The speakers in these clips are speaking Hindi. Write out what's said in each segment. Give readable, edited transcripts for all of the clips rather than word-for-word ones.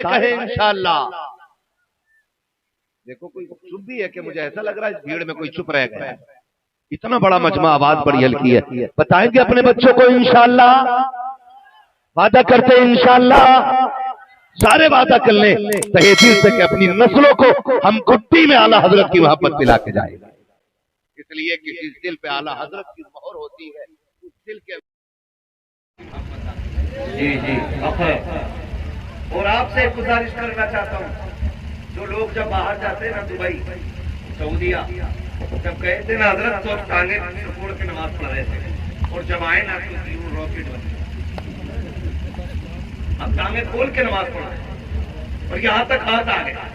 कहे इंशाअल्लाह। देखो कोई चुप भी है कि मुझे ऐसा लग रहा है इस भीड़ में कोई चुप रह गया है। इतना बड़ा मजमा, आवाज बड़ी हल्की है। बताएंगे अपने बच्चों को इंशाअल्लाह, वादा करते हैं इंशाअल्लाह, सारे वादा कर लें तहे दिल से कि अपनी नस्लों को हम कुट्टी में आला हजरत की मोहब्बत पिला के जाएगा। इसलिए कि जिस दिल पे आला हजरत की मोहर होती है उस दिल के जी जी और आपसे गुजारिश करना चाहता हूँ, जो लोग जब बाहर जाते हैं ना, दुबई, सऊदीया, जब गए थे ना हजरत, तो टांगे छोड़ के नमाज पढ़ रहे थे, और जब आए ना तो रॉकेट बने। अब टांगे खोल के नमाज पढ़ रहे और यहाँ तक हाथ आ गया।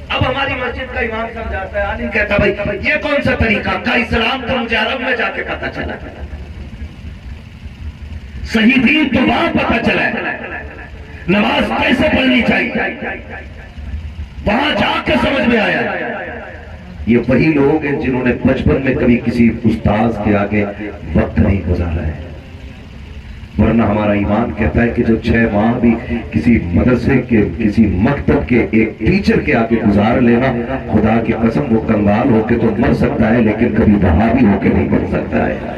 अब हमारी मस्जिद का इमाम समझाता है, आलिम कहता भाई ये कौन सा तरीका का इस्लाम का मुझे अरब में जाके पता चला, सही दीन तो वहां पता चला है, नमाज कैसे पढ़नी चाहिए वहां जाकर समझ में आया। ये वही लोग हैं जिन्होंने बचपन में कभी किसी उस्ताद के आगे वक्त नहीं गुजारा है, वरना हमारा ईमान कहता है कि जो 6 माह भी किसी मदरसे के, किसी मकतब के एक टीचर के आगे गुजार लेना, खुदा की कसम वो कंगाल होके तो मर सकता है लेकिन कभी वहाबी होके नहीं मर सकता है।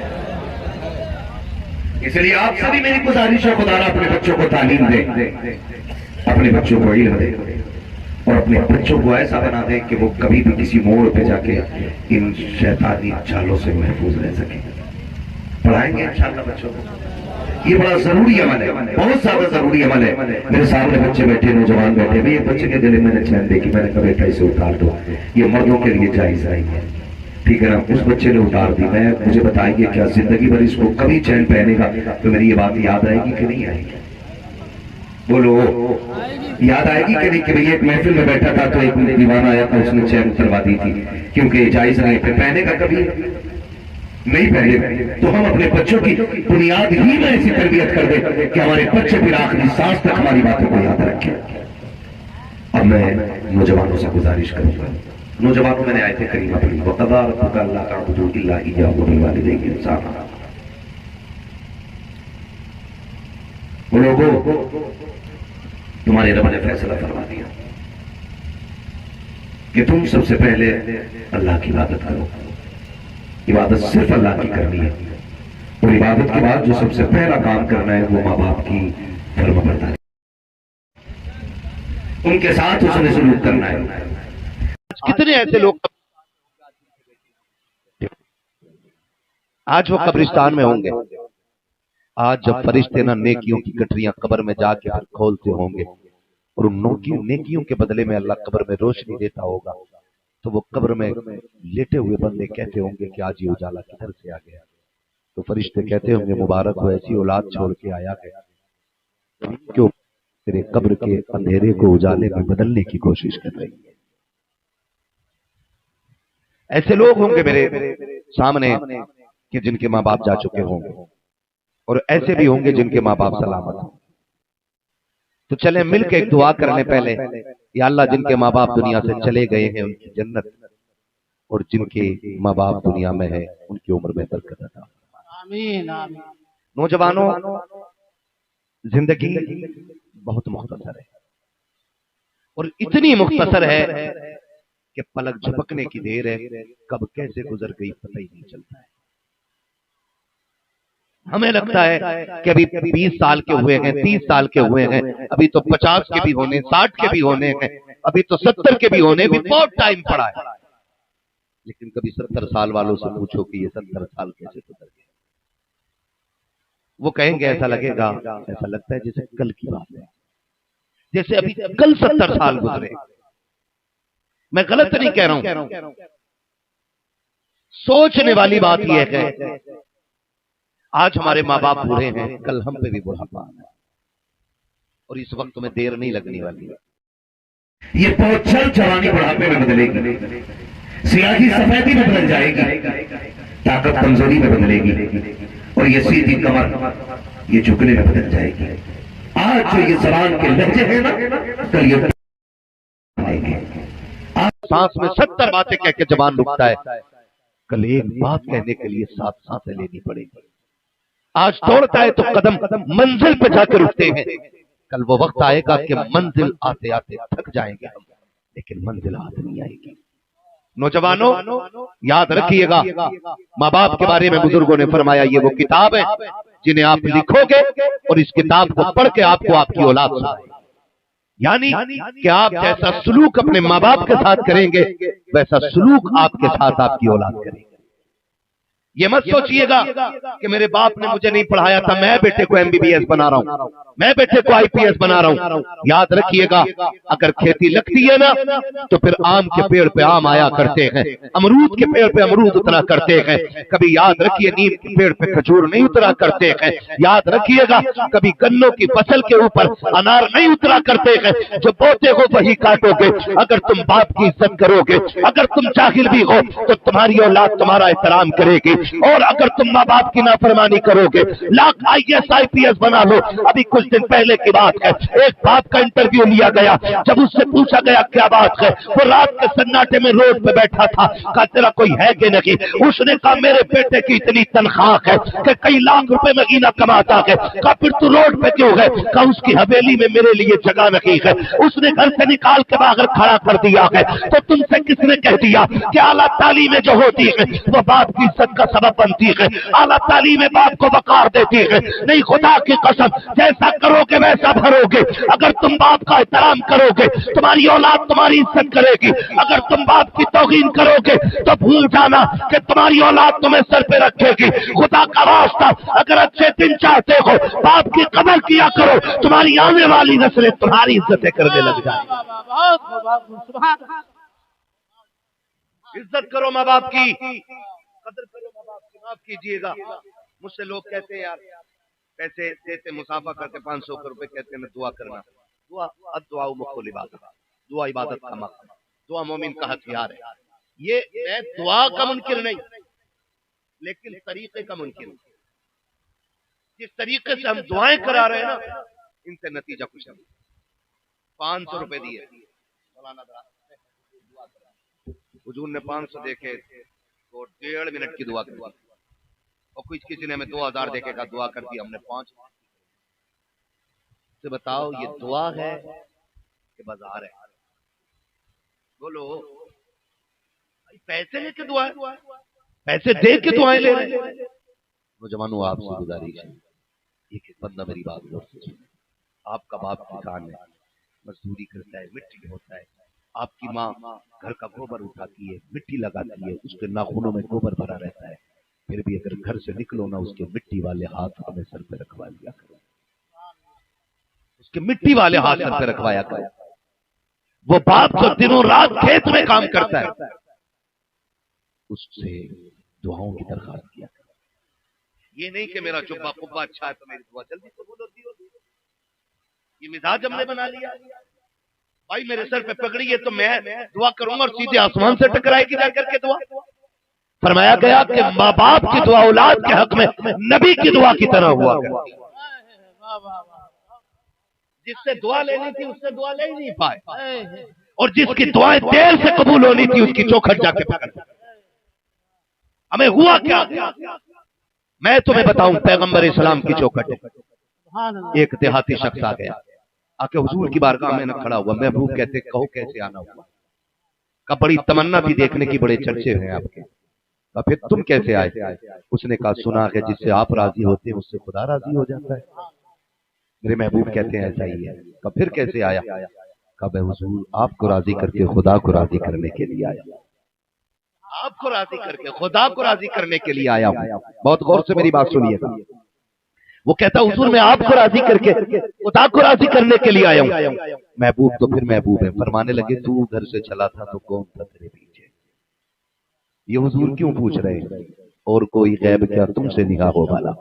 इसलिए आप सभी मेरी गुजारिश है, खुदा अपने बच्चों को तालीम दे, अपने बच्चों को इल्म दे, और अपने बच्चों को ऐसा बना दे कि वो कभी भी किसी मोड़ पे जाके इन शैतानी चालों से महफूज रह सके। पढ़ाएंगे इंशाअल्लाह बच्चों को, ये बड़ा जरूरी अमल है, बहुत ज्यादा जरूरी अमल है। मेरे सामने बच्चे बैठे, नौजवान बैठे, भाई बच्चे के गले मैंने चैन देखी, मैंने कहा बेटा इसे उतार दो, ये मर्दों के लिए जायज नहीं है, ठीक है ना। उस बच्चे ने उतार दी। मैं मुझे बताइए क्या जिंदगी भर इसको कभी चैन पहनेगा तो मेरी ये बात याद आएगी कि नहीं आएगी? बोलो याद आएगी कि नहीं? कि भैया एक महफिल में बैठा था तो एक दीवाना आया था, उसने चैन उतरवा दी थी क्योंकि जायज नहीं, फिर पहनेगा कभी नहीं पहले। तो हम अपने बच्चों की बुनियाद ही में ऐसी तरबियत कर दे कि हमारे बच्चे फिर आखिरी सांस तक हमारी बातों को याद रखें। अब मैं नौजवानों से गुजारिश करूंगा, नौजवानों मैंने आयत करीमा पढ़ी, वक़ज़ा रब्बुका अल्ला तअबुदू इल्ला इय्याहु व बिल वालिदैनि इहसाना। लोगों तुम्हारे रब ने फैसला फरमा दिया कि तुम सबसे पहले अल्लाह की इबादत करो, इबादत सिर्फ अल्लाह की करनी है, और इबादत के बाद जो सबसे पहला काम करना है वो माँ बाप की फर्माबरदारी, उनके साथ उसने सलूक करना है। कितने ऐसे लोग आज वो कब्रिस्तान में होंगे, आज जब फरिश्ते ना नेकियों की गठरियां कब्र में जाके फिर खोलते होंगे और उन नेकियों के बदले में अल्लाह कब्र में रोशनी देता होगा, तो वो कब्र में लेटे हुए बंदे कहते होंगे कि आज ये उजाला किधर से आ गया? तो फरिश्ते कहते होंगे मुबारक हो, ऐसी औलाद छोड़ के आया गया क्यों तेरे कब्र के अंधेरे को उजाले में बदलने की कोशिश कर रही है। ऐसे लोग होंगे मेरे सामने कि जिनके माँ बाप जा चुके होंगे, और ऐसे भी होंगे जिनके माँ बाप सलामत हों। तो चले मिलकर एक दुआ करने पहले, या अल्लाह जिनके माँ बाप दुनिया से चले गए हैं उनकी जन्नत, और जिनके माँ बाप दुनिया में है उनकी उम्र में बरकत अता फरमा। आमीन आमीन। नौजवानों, जिंदगी बहुत मुख्तसर है, और इतनी मुख्तसर है कि पलक झपकने की देर है, कब कैसे गुजर गई पता ही नहीं चलता है। हमें लगता है कि अभी 20 साल के हुए हैं, 30 साल के हुए हैं, अभी तो 50 के भी होने, 60 के भी होने हैं, अभी तो 70 के भी होने, भी बहुत टाइम पड़ा है। लेकिन कभी 70 साल वालों से पूछो कि ये 70 साल कैसे गुजर गए, वो कहेंगे ऐसा लगेगा, ऐसा लगता है जैसे कल की बात है, जैसे अभी कल 70 साल गुजरे। मैं गलत नहीं कह रहा हूं, सोचने वाली बात यह है आज हमारे माँ बाप बूढ़े हैं, कल हम पे भी बुढ़ापा आना है, और इस वक्त में देर नहीं लगने वाली है। ये बहुत जल्द जवानी बुढ़ापे में बदलेगी, सियाही सफेदी में बदल जाएगी, ताकत कमजोरी में बदलेगी, और ये सीधी कमर ये झुकने में बदल जाएगी। आज जो ये जबान के लहजे हैं ना, कल ये सांस में 70 बातें कह के जबान रुकता है, कल एक बात कहने के लिए 7 सांसें लेनी पड़ेगी। आज दौड़ता है तो कदम मंजिल पे जाकर रुकते हैं, कल वो वक्त आएगा कि मंजिल आते आते थक जाएंगे हम, लेकिन मंजिल हाथ नहीं आएगी। नौजवानों याद रखिएगा, माँ बाप के बारे में बुजुर्गों ने फरमाया ये वो किताब है जिन्हें आप लिखोगे और इस किताब को पढ़ के आपको आपकी औलाद सुनाएगी। यानी कि आप जैसा सलूक अपने माँ बाप के साथ करेंगे वैसा सलूक आपके साथ आपकी औलाद करेगी। ये मत सोचिएगा कि मेरे बाप ने मुझे नहीं पढ़ाया था, मैं बेटे को एमबीबीएस बना रहा हूं, मैं बेटे को आईपीएस बना रहा हूं। याद रखिएगा, अगर खेती लगती है ना तो फिर आम के पेड़ पे आम आया करते हैं, अमरूद के पेड़ पे अमरूद उतरा करते हैं। कभी याद रखिए नीम के पेड़ पे खजूर नहीं उतरा करते हैं। याद रखिएगा, कभी गन्नों की फसल के ऊपर अनार नहीं उतरा करते हैं। जो बोते हो वही काटोगे। अगर तुम बाप की इज्जत करोगे, अगर तुम जाहिल भी हो तो तुम्हारी औलाद तुम्हारा एहतराम करेगी, और अगर तुम माँ बाप की नाफरमानी करोगे, लाख आईएएस आईपीएस बना लो। अभी कुछ दिन पहले की बात है, एक बाप का इंटरव्यू लिया गया, जब उससे पूछा गया क्या बात है, वो रात के सन्नाटे में रोड पे बैठा था, कहा तेरा कोई है कि नहीं? उसने कहा मेरे बेटे की इतनी तनख्वाह है कि कई लाख रुपए महीना कमाता है। कहा फिर तू रोड पे क्यों है? कहा उसकी हवेली में मेरे लिए जगह नहीं है, उसने घर से निकाल के बाहर खड़ा कर दिया है। तो तुमसे किसने कह दिया कि आला तालीमें जो होती है वो बाप की इज्जत का सबब बनती है, आला तालीमें बाप को वकार देती है? नहीं, खुदा की कसम, जैसा करोगे वैसा भरोगे। अगर तुम बाप का एहतराम करोगे तुम्हारी औलाद तुम्हारी इज्जत करेगी। अगर तुम बाप की तौहीन करोगे तो भूल जाना कि तुम्हारी औलाद तुम्हें सर पे रखेगी। खुदा का वास्ता, अगर अच्छे दिन चाहते हो बाप की कदर किया करो, तुम्हारी आने वाली नस्लें तुम्हारी इज्जतें करने लग जाएगी। इज्जत करो माँ बाप की, कदर करो माँ बाप की। माफ कीजिएगा, मुझसे लोग कहते हैं यार पैसे देते मुसाफा करके 500 रुपए, कहते हैं दुआ करना। दुआ दुआ मुख्तलिफ इबादत, दुआ इबादत का मकसद, दुआ मोमिन का हथियार है। ये मैं दुआ का मुनकिर नहीं, लेकिन तरीके का मुनकिर। जिस तरीके से हम दुआएं करा रहे हैं ना, इनसे नतीजा कुछ नहीं। 500 रुपए दिए, हुजूर ने 500 देखे तो 1.5 मिनट की दुआ कर, और कुछ किसी ने हमें 2000 देखे का दुआ कर दिया, हमने 5। से बताओ ये दुआ है कि बाजार है? बोलो, पैसे लेके दुआ है, पैसे दे के दुआएं ले रहे हैं। नौजवानों आपसे गुजारिश है, एक बंदा मेरी बात गौर से सुने। आपका बाप किसान है, मजदूरी करता है, मिट्टी ढोता है। आपकी माँ घर का गोबर उठाती है, मिट्टी लगाती है, उसके नाखूनों में गोबर भरा रहता है। फिर भी अगर घर से निकलो ना, उसके मिट्टी वाले हाथ अपने सर पे रखवा लिया करो, उसके मिट्टी वाले हाथ सर पे रखवाया करो। वो बाप जो दिनों रात खेत में काम करता है, उससे दुआओं की दरखास्त किया करो। ये नहीं कि मेरा जुब्बा कुब्बा अच्छा है तो मेरी दुआ जल्दी कबूल होती होगी। ये मिजाज हमने बना लिया। भाई मेरे सर पे पगड़ी है तो मैं दुआ करूंगा और सीधे आसमान से टकराएगी जाकर के दुआ। फरमाया गया कि माँ बाप की दुआ औलाद के हक में नबी की दुआ की तरह हुआ करती। जिससे दुआ लेनी थी उससे दुआ ले ही नहीं पाए, और जिसकी दुआएं देर से कबूल होनी थी उसकी चौखट जाके पकड़। हमें हुआ क्या? मैं तुम्हें बताऊं, पैगंबर इस्लाम की चौखट है। एक देहाती शख्स आ गया, आके हुजूर की बारगाह में न खड़ा हुआ। महबूब कहते कहो कैसे आना हुआ? का बड़ी तमन्ना थी देखने की, बड़े चर्चे हैं आपके। का फिर तुम कैसे आए? उसने कहा सुना है जिससे आप राजी होते हैं उससे खुदा राजी हो जाता है। मेरे महबूब कहते हैं ऐसा ही है। का फिर कैसे आया? का मैं हुजूर आपको राजी करके खुदा को राजी करने के लिए आया। आपको राजी करके खुदा को राजी करने के लिए आया हूं। बहुत गौर से मेरी बात सुनिएगा। वो कहता हुजूर मैं आपको राजी करके खुदा को राजी करने के लिए आया हूं। महबूब तो फिर महबूब है। फरमाने लगे तू घर से चला था तो कौन था तेरे पीछे? ये हुजूर क्यों पूछ रहे हैं? और कोई गैब क्या तुमसे निगाह हो वाला?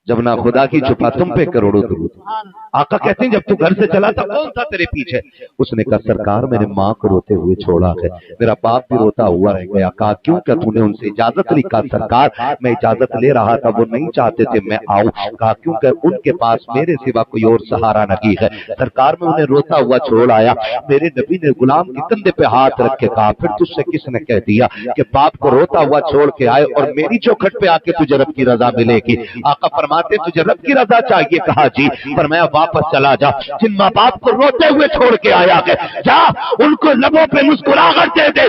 जब ना खुदा की छुपा तुम पे करोड़ों दुरूद। आका कहते हैं जब तू घर से चला था कौन था तेरे पीछे? उसने कहा सरकार मैंने माँ को रोते हुए छोड़ा है, मेरा बाप भी रोता हुआ रह गया। कहा क्यों? क्या तूने उनसे इजाजत ली? कहा सरकार मैं इजाजत ले रहा था, वो नहीं चाहते थे मैं आऊं। कहा क्योंकि उनके पास मेरे सिवा कोई और सहारा नहीं है। सरकार में उन्हें रोता हुआ छोड़ आया। मेरे नबी ने गुलाम के कंधे पे हाथ रख के कहा फिर तुझसे किसने कह दिया कि बाप को रोता हुआ छोड़ के आए और मेरी चौखट पे आके तुझे रब की रजा मिलेगी? आका फरमाने फरमाते तुझे रब की रजा चाहिए, कहा जी। फरमाया वापस चला जा, जिन माँ बाप को रोते हुए छोड़ के आया है जा उनको लबों पे मुस्कुराहट दे दे।